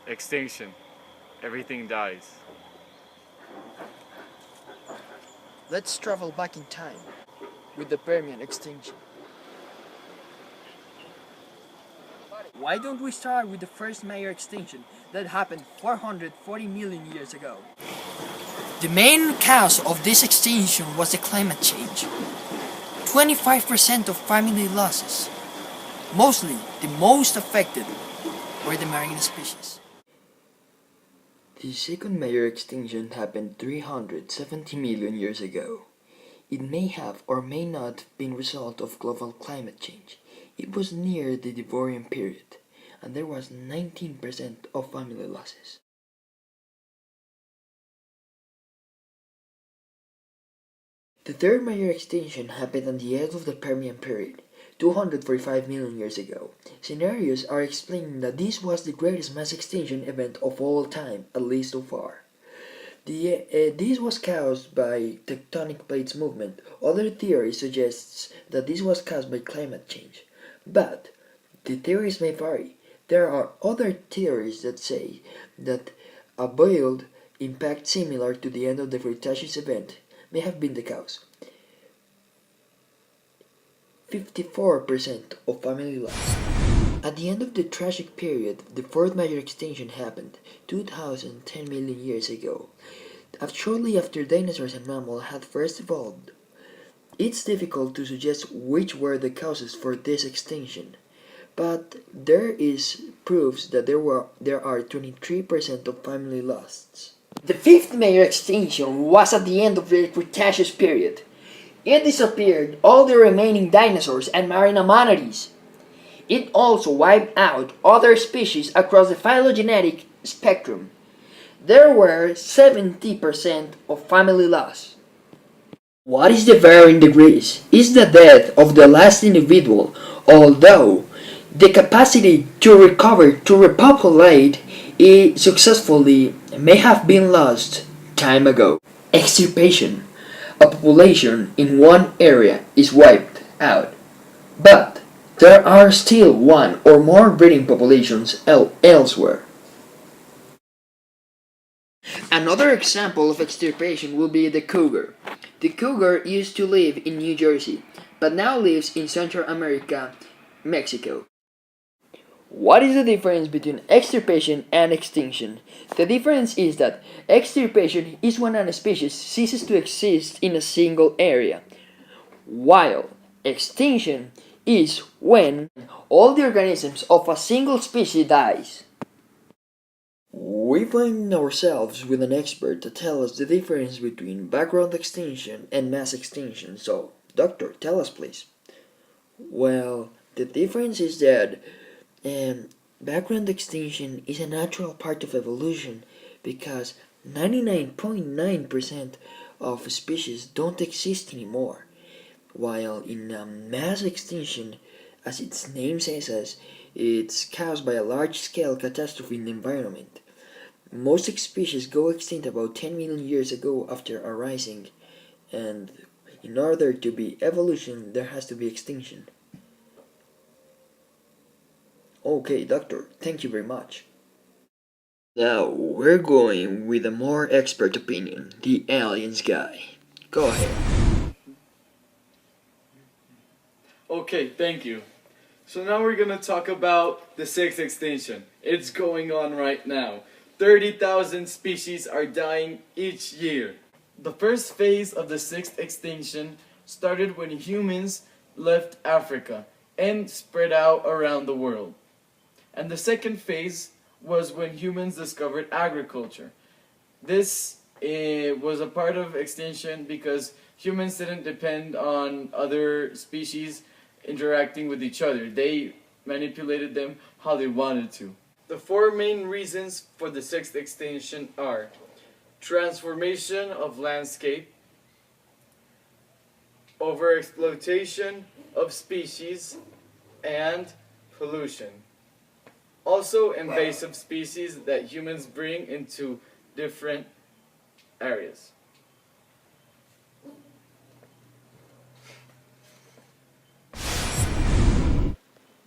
Extinction. Everything dies. Let's travel back in time with the Permian extinction. Why don't we start with the first major extinction that happened 440 million years ago? The main cause of this extinction was the climate change. 25% of family losses. Mostly, the most affected were the marine species. The second major extinction happened 370 million years ago. It may have or may not have been a result of global climate change. It was near the Devonian period, and there was 19% of family losses. The third major extinction happened at the end of the Permian period, 245 million years ago. Scenarios are explaining that this was the greatest mass extinction event of all time, at least so far. This was caused by tectonic plates movement. Other theories suggest that this was caused by climate change. But the theories may vary. There are other theories that say that a veiled impact similar to the end of the Cretaceous event may have been the cause. 54% of family loss. At the end of the tragic period, the fourth major extinction happened 2010 million years ago, shortly after dinosaurs and mammals had first evolved. It's difficult to suggest which were the causes for this extinction, but there is proofs that there are 23% of family loss. The fifth major extinction was at the end of the Cretaceous period. It disappeared all the remaining dinosaurs and marine ammonites. It also wiped out other species across the phylogenetic spectrum. There were 70% of family loss. What is the varying degrees? Is the death of the last individual, although the capacity to recover to repopulate it successfully may have been lost time ago. Extirpation. A population in one area is wiped out, but there are still one or more breeding populations elsewhere. Another example of extirpation will be the cougar. The cougar used to live in New Jersey, but now lives in Central America, Mexico. What is the difference between extirpation and extinction? The difference is that extirpation is when a species ceases to exist in a single area, while extinction is when all the organisms of a single species dies. We find ourselves with an expert to tell us the difference between background extinction and mass extinction. So, doctor, tell us please. Well, the difference is that background extinction is a natural part of evolution because 99.9% of species don't exist anymore, while in mass extinction, as its name says, it's caused by a large-scale catastrophe in the environment. Most species go extinct about 10 million years ago after arising, and in order to be evolution, there has to be extinction. Okay, doctor, thank you very much. Now, we're going with a more expert opinion, the aliens guy. Go ahead. Okay, thank you. So now we're gonna talk about the sixth extinction. It's going on right now. 30,000 species are dying each year. The first phase of the sixth extinction started when humans left Africa and spread out around the world. And the second phase was when humans discovered agriculture. This was a part of extinction because humans didn't depend on other species interacting with each other. They manipulated them how they wanted to. The four main reasons for the sixth extinction are transformation of landscape, overexploitation of species, and pollution. Also invasive species that humans bring into different areas.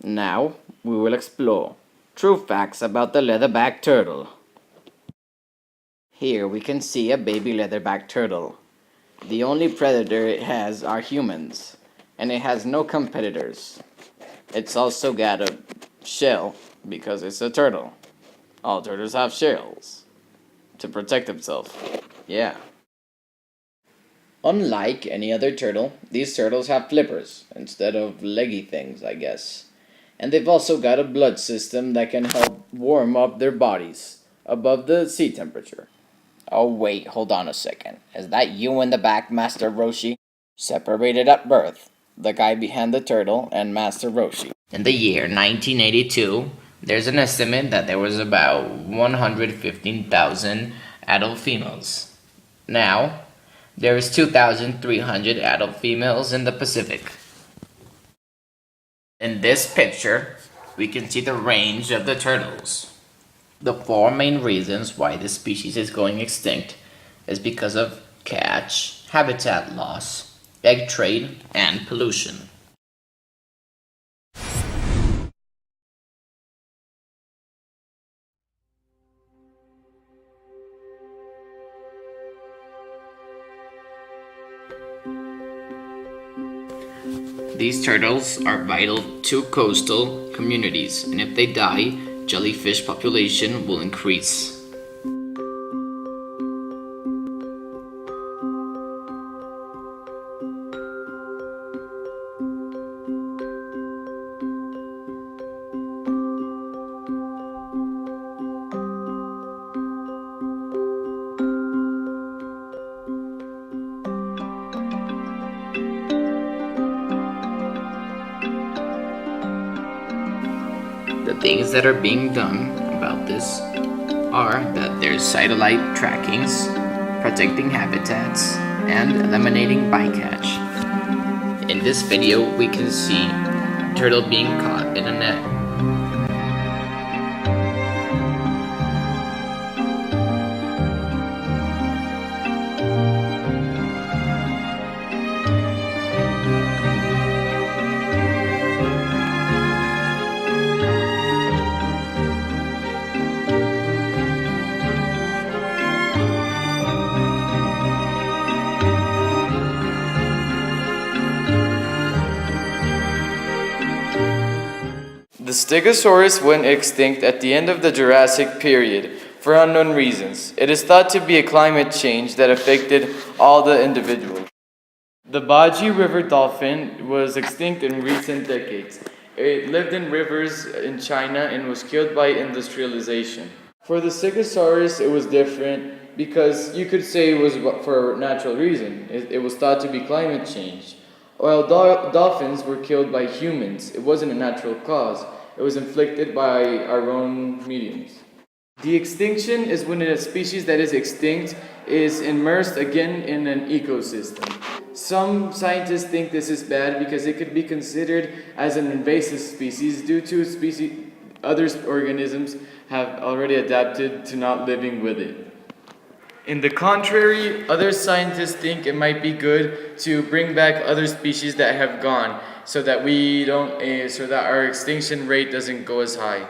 Now we will explore True facts about the leatherback turtle. Here we can see a baby leatherback turtle. The only predator it has are humans, and it has no competitors. It's also got a shell because it's a turtle. All turtles have shells to protect themselves. Yeah. Unlike any other turtle, these turtles have flippers instead of leggy things, I guess. And they've also got a blood system that can help warm up their bodies above the sea temperature. Oh wait, hold on a second. Is that you in the back, Master Roshi? Separated at birth, the guy behind the turtle and Master Roshi. In the year 1982, there's an estimate that there was about 115,000 adult females. Now, there is 2,300 adult females in the Pacific. In this picture, we can see the range of the turtles. The four main reasons why this species is going extinct is because of catch, habitat loss, egg trade, and pollution. These turtles are vital to coastal communities, and if they die, jellyfish population will increase. The things that are being done about this are that there's satellite trackings, protecting habitats, and eliminating bycatch. In this video, we can see turtle being caught in a net. The Stegosaurus went extinct at the end of the Jurassic period for unknown reasons. It is thought to be a climate change that affected all the individuals. The Baji River dolphin was extinct in recent decades. It lived in rivers in China and was killed by industrialization. For the Stegosaurus, it was different because you could say it was for a natural reason. It was thought to be climate change. While dolphins were killed by humans, it wasn't a natural cause. It was inflicted by our own mediums. The extinction is when a species that is extinct is immersed again in an ecosystem. Some scientists think this is bad because it could be considered as an invasive species due to other organisms have already adapted to not living with it. In the contrary, other scientists think it might be good to bring back other species that have gone so that our extinction rate doesn't go as high.